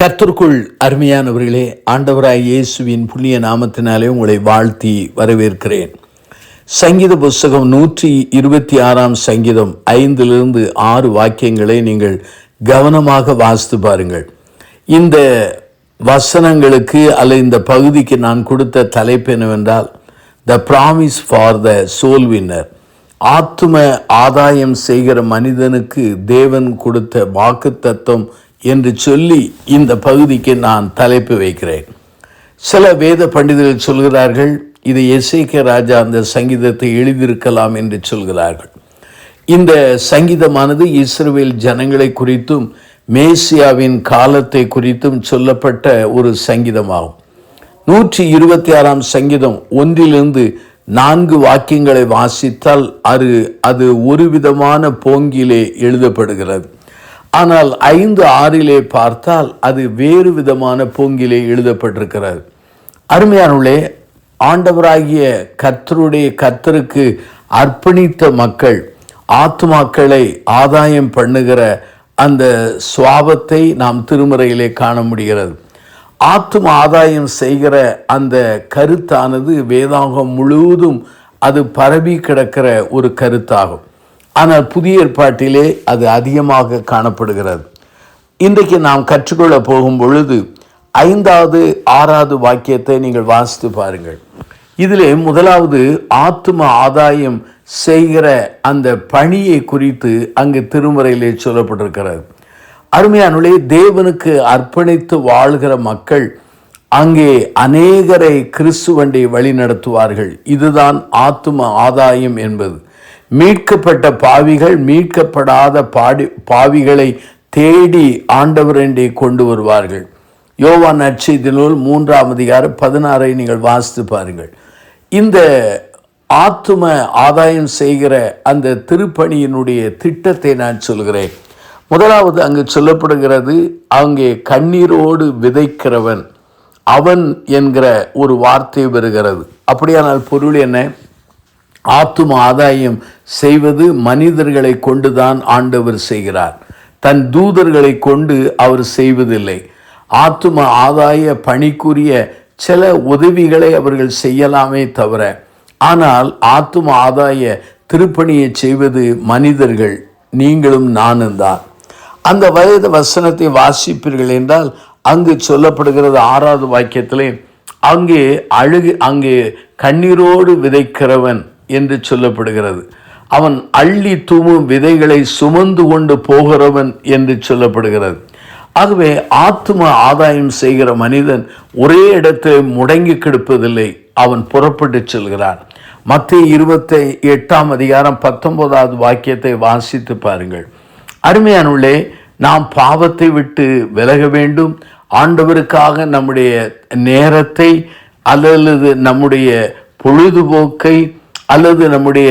கர்த்தருக்குள் அருமையானவர்களே, ஆண்டவராய் இயேசுவின் புண்ணிய நாமத்தினாலே உங்களை வாழ்த்தி வரவேற்கிறேன். சங்கீத புஸ்தகம் 126 சங்கீதம் 5-6 வாக்கியங்களை நீங்கள் கவனமாக வாசித்து பாருங்கள். இந்த வசனங்களுக்கு அல்லது இந்த பகுதிக்கு நான் கொடுத்த தலைப்பு என்னவென்றால், the promise for the soul winner. ஆத்தும ஆதாயம் செய்கிற மனிதனுக்கு தேவன் கொடுத்த வாக்குத்தத்தம் என்று சொல்லி இந்த பகுதிக்கு நான் தலைப்பு வைக்கிறேன். சில வேத பண்டிதர்கள் சொல்கிறார்கள், இதை எசேக்கியா ராஜா அந்த சங்கீதத்தை எழுதியிருக்கலாம் என்று சொல்கிறார்கள். இந்த சங்கீதமானது இஸ்ரவேல் ஜனங்களை குறித்தும் மேசியாவின் காலத்தை குறித்தும் சொல்லப்பட்ட ஒரு சங்கீதமாகும். 126 சங்கீதம் 1-4 வாக்கியங்களை வாசித்தால் அது ஒரு விதமான போங்கிலே எழுதப்படுகிறது. ஆனால் 5-6 பார்த்தால் அது வேறு விதமான போங்கிலே எழுதப்பட்டிருக்கிறது. அருமையானவர்களே, ஆண்டவராகிய கர்த்தருக்கு அர்ப்பணித்த மக்கள் ஆத்துமாக்களை ஆதாயம் பண்ணுகிற அந்த சுவாபத்தை நாம் திருமறையிலே காண முடிகிறது. ஆத்தும ஆதாயம் செய்கிற அந்த கருத்தானது வேதாகம் முழுவதும் அது பரவி கிடக்கிற ஒரு கருத்தாகும். ஆனால் புதிய ஏற்பாட்டிலே அது அதிகமாக காணப்படுகிறது. இன்றைக்கு நாம் கற்றுக்கொள்ள போகும் பொழுது 5-6 வாக்கியத்தை நீங்கள் வாசித்து பாருங்கள். இதிலே முதலாவது ஆத்தும ஆதாயம் செய்கிற அந்த பணியை குறித்து அங்கு திருமறையிலே சொல்லப்பட்டிருக்கிறது. அருமையானவர்களே, தேவனுக்கு அர்ப்பணித்து வாழ்கிற மக்கள் அங்கே அநேகரை கிறிஸ்துவண்டை வழி நடத்துவார்கள். இதுதான் ஆத்தும ஆதாயம் என்பது. மீட்கப்பட்ட பாவிகள் மீட்கப்படாத பாவிகளை தேடி ஆண்டவரண்டை கொண்டு வருவார்கள். யோவான் நற்செய்தி நூல் 3-16 நீங்கள் வாசித்து பாருங்கள். இந்த ஆத்தும ஆதாயம் செய்கிற அந்த திருப்பணியினுடைய திட்டத்தை நான் சொல்கிறேன். முதலாவது அங்கு சொல்லப்படுகிறது, அங்கே கண்ணீரோடு விதைக்கிறவன் அவன் என்கிற ஒரு வார்த்தை வருகிறது. அப்படியானால் பொருள் என்ன? ஆத்தும ஆதாயம் செய்வது மனிதர்களை கொண்டுதான் ஆண்டவர் செய்கிறார். தன் தூதர்களை கொண்டு அவர் செய்வதில்லை. ஆத்தும ஆதாய பணிக்குரிய சில உதவிகளை அவர்கள் செய்யலாமே தவிர, ஆனால் ஆத்தும ஆதாய திருப்பணியை செய்வது மனிதர்கள், நீங்களும் நானும் தான். அந்த வேத வசனத்தை வாசிப்பீர்கள் என்றால் அங்கு சொல்லப்படுகிறது 6வது வாக்கியத்திலே, அங்கே கண்ணீரோடு விதைக்கிறவன் என்று சொல்லப்படுகிறது. அவன் அள்ளி தூவும் விதைகளை சுமந்து கொண்டு போகிறவன் என்று சொல்லப்படுகிறது. ஆகவே ஆத்தும ஆதாயம் செய்கிற மனிதன் ஒரே இடத்தில் முடங்கி கிடப்பதில்லை, அவன் புறப்பட்டு செல்கிறான். மத்தேயு 28-19 வாக்கியத்தை வாசித்து பாருங்கள். அருமையானவர்களே, நாம் பாவத்தை விட்டு விலக வேண்டும். ஆண்டவருக்காக நம்முடைய நேரத்தை அல்லது நம்முடைய பொழுதுபோக்கை அல்லது நம்முடைய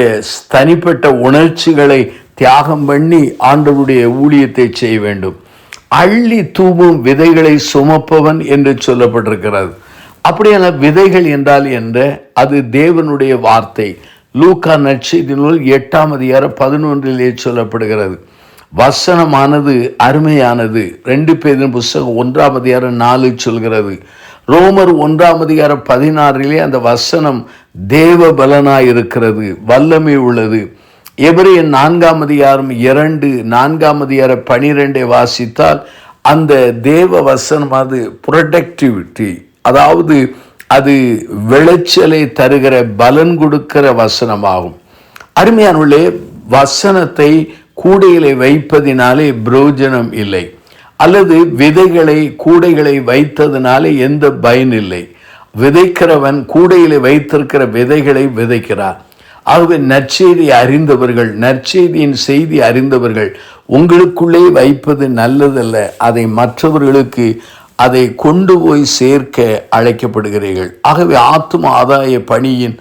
தனிப்பட்ட உணர்ச்சிகளை தியாகம் பண்ணி ஆண்டவருடைய ஊழியத்தை செய்ய வேண்டும். அள்ளி தூவும் விதைகளை சுமப்பவன் என்று சொல்லப்பட்டிருக்கிறது. அப்படியான விதைகள் என்றால் என்ன? அது தேவனுடைய வார்த்தை. லூக்கா நற்செய்தி நூல் 8-11 சொல்லப்படுகிறது. வசனமானது அருமையானது. 2 பேதுரு புஸ்தகம் 1-4 சொல்கிறது. ரோமர் 1-16 அந்த வசனம் தேவ பலனாய் இருக்கிறது, வல்லமை உள்ளது. எபிரேயர் 4-2-4-12 வாசித்தால் அந்த தேவ வசனம் அது ப்ரொடக்டிவிட்டி, அதாவது அது விளைச்சலை தருகிற பலன் கொடுக்கிற வசனமாகும். அருமையானவர்களே, வசனத்தை கூடைகளை வைப்பதினாலே பிரயோஜனம் இல்லை, அல்லது கூடைகளை வைத்ததினாலே எந்த பயன் இல்லை. விதைக்கிறவன் கூடையிலே வைத்திருக்கிற விதைகளை விதைக்கிறார். ஆகவே நற்செய்தியின் செய்தி அறிந்தவர்கள் உங்களுக்குள்ளே வைப்பது நல்லதல்ல, அதை மற்றவர்களுக்கு அதை கொண்டு போய் சேர்க்க அழைக்கப்படுகிறீர்கள். ஆகவே ஆத்தும ஆதாய பணியின்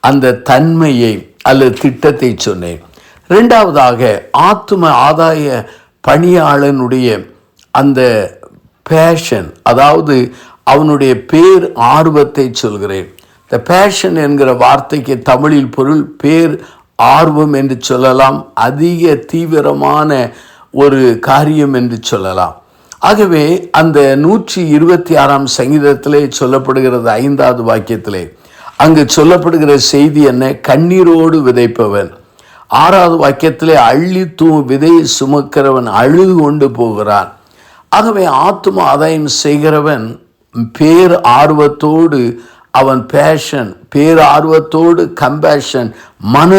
அந்த தன்மையை அல்லது திட்டத்தை சொன்னேன். 2வதாக ஆத்தும ஆதாய பணியாளனுடைய அந்த பேஷன், அதாவது அவனுடைய பேர் ஆர்வத்தை சொல்கிறேன். த பேஷன் என்கிற வார்த்தைக்கு தமிழில் பொருள் பேர் ஆர்வம் என்று சொல்லலாம், அதிக தீவிரமான ஒரு காரியம் என்று சொல்லலாம். ஆகவே அந்த 126 சங்கீதத்திலே சொல்லப்படுகிறது 5வது வாக்கியத்திலே அங்கு சொல்லப்படுகிற செய்தி என்ன? கண்ணீரோடு விதைப்பவன். 6வது வாக்கியத்திலே அள்ளி விதையை சுமக்கிறவன் அழுது கொண்டு போகிறான். ஆகவே ஆத்தும ஆதாயம் செய்கிறவன் பேர் ஆர்வத்தோடு, அவன் பேஷன், பேர் ஆர்வத்தோடு, கம்பேஷன், மன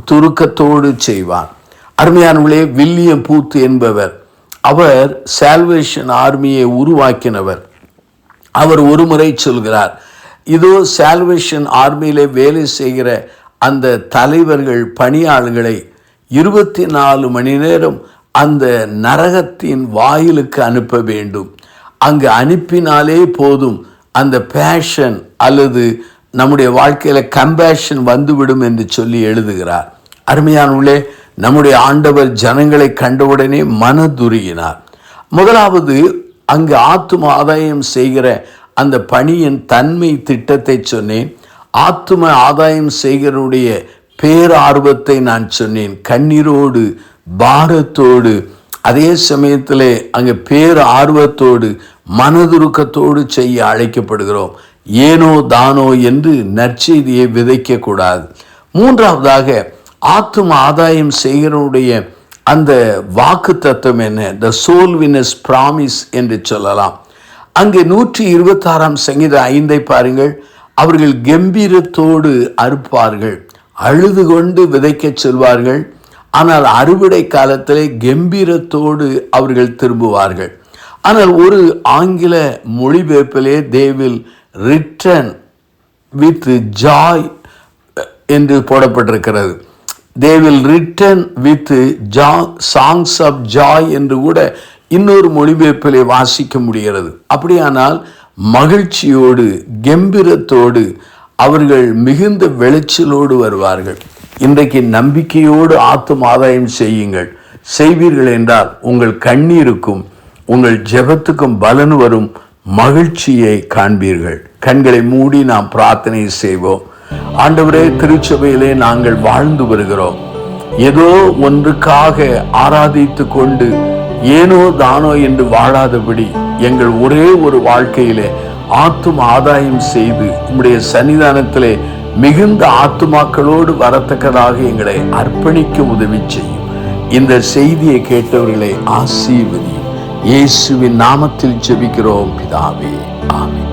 துருக்கத்தோடு செய்வான். அருமையானவர்களே, வில்லியம் பூத் என்பவர், அவர் சால்வேஷன் ஆர்மியை உருவாக்கினவர். அவர் ஒரு முறை சொல்கிறார், இதோ சால்வேஷன் ஆர்மியிலே வேலை செய்கிற அந்த தலைவர்கள் பணியாளர்களை 24 மணி நேரம் அந்த நரகத்தின் வாயிலுக்கு அனுப்ப வேண்டும். அங்கு அனுப்பினாலே போதும் அந்த பேஷன் அல்லது நம்முடைய வாழ்க்கையில் கம்பேஷன் வந்துவிடும் என்று சொல்லி எழுதுகிறார். அருமையானவர்களே, நம்முடைய ஆண்டவர் ஜனங்களை கண்டவுடனே மனதுருகினார். முதலாவது அங்கு ஆத்தும ஆதாயம் செய்கிற அந்த பணியின் தன்மை திட்டத்தை சொன்னேன். ஆத்தும ஆதாயம் செய்கிறனுடைய பேரார்வத்தை நான் சொன்னேன். கண்ணீரோடு, பாரத்தோடு, அதே சமயத்தில் அங்கே பேர் ஆர்வத்தோடு, மனதுருக்கத்தோடு செய்ய அழைக்கப்படுகிறோம். ஏனோ தானோ என்று நற்செய்தியை விதைக்கக்கூடாது. மூன்றாவதாக ஆத்தும ஆதாயம் செய்கிறனுடைய அந்த வாக்கு தத்துவம் என்ன? த சோல் வின்னர்ஸ் ப்ராமிஸ் என்று சொல்லலாம். அங்கே 126 சங்கீதம் 5 பாருங்கள். அவர்கள் கம்பீரத்தோடு அறுப்பார்கள், அழுது கொண்டு விதைக்க செல்வார்கள், ஆனால் அறுவடை காலத்திலே கம்பீரத்தோடு அவர்கள் திரும்புவார்கள். ஆனால் ஒரு ஆங்கில மொழிபெயர்ப்பிலே they will return with joy என்று போடப்பட்டிருக்கிறது. they will return with songs of joy என்று கூட இன்னொரு மொழிபெயர்ப்பிலே வாசிக்க முடிகிறது. அப்படியானால் மகிழ்ச்சியோடு, கம்பீரத்தோடு அவர்கள் மிகுந்த விளைச்சலோடு வருவார்கள். இன்றைக்கு நம்பிக்கையோடு ஆத்தும ஆதாயம் செய்யுங்கள். செய்வீர்கள் என்றால் உங்கள் கண்ணீருக்கும் உங்கள் ஜெபத்துக்கும் பலன் வரும், மகிழ்ச்சியை காண்பீர்கள். கண்களை மூடி நாம் பிரார்த்தனை செய்வோம். ஆண்டவரே, திருச்சபையிலே நாங்கள் வாழ்ந்து வருகிறோம். ஏதோ ஒன்றுக்காக ஆராதித்து கொண்டு ஏனோ தானோ என்று வாழாதபடி எங்கள் ஒரே ஒரு வாழ்க்கையிலே ஆத்தும ஆதாயம் செய்து உம்முடைய சன்னிதானத்திலே மிகுந்த ஆத்துமாக்களோடு வரத்தக்கதாக எங்களை அர்ப்பணிக்க உதவி செய்யும். இந்த செய்தியை கேட்டவர்களை ஆசீர்வதியும். இயேசுவின் நாமத்தில் ஜெபிக்கிறோம் பிதாவே, ஆமென்.